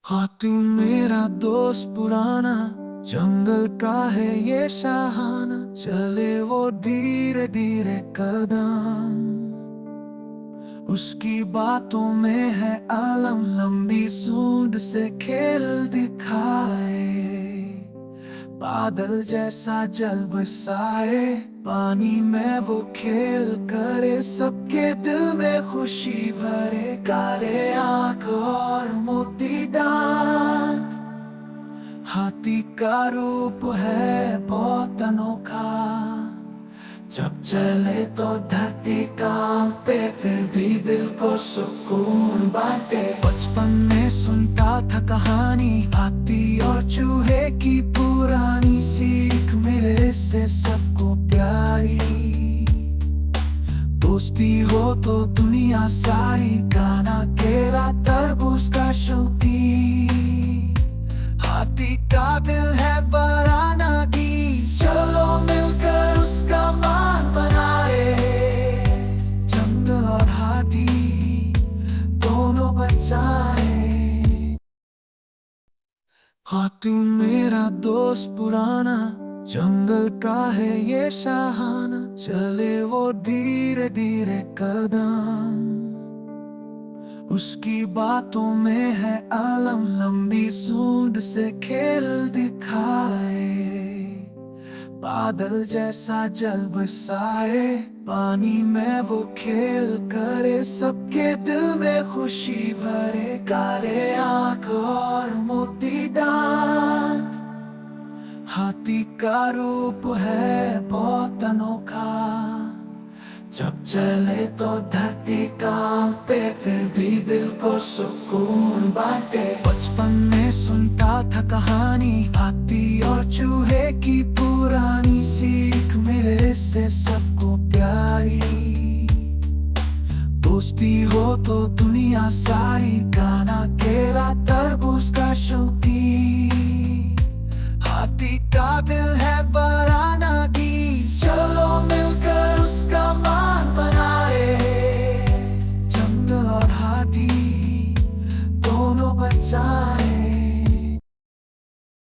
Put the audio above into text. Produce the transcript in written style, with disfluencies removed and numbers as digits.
हाथी मेरा दोस्त पुराना, जंगल का है ये शाहाना। चले वो धीरे धीरे कदम, उसकी बातों में है आलम। लंबी सूंड से खेल दिखाए, बादल जैसा जल बरसाए। पानी में वो खेल करे, सबके दिल में खुशी भरे। काले आंख और मोटी दांत, हाथी का रूप है बहुत अनोखा। जब चले तो धरती कांपे, फिर भी दिल को सुकून बांटे। बचपन में सुनता था कहानी, हाथी और चूहे की पुरानी। सीख मिले से सबको प्यारी, दोस्ती हो तो दुनिया सारी। गाना केला तरबूज का शौकी, हाथी का दिल है बराना की। चलो मिलकर उसका मान बनाए, जंगल और हाथी दोनों बचाए। हाथी मेरा दोस्त पुराना, जंगल का है ये शाहाना। चले वो धीरे धीरे कदम, उसकी बातों में है आलम। लंबी सूंड से खेल दिखाए, बादल जैसा जल बरसाए। पानी में वो खेल करे, सबके दिल में खुशी भरे। काले आंख और मोटी दांत, हाथी का रूप है बहुत अनोखा। जब चले तो धरती कांपे, फिर भी दिल को सुकून बांटे। बचपन में सुनता था कहानी, हाथी और चूहे की पुरानी। सीख मिले से सबको प्यारी, दोस्ती हो तो दुनिया सारी। गाना केला तरबूज का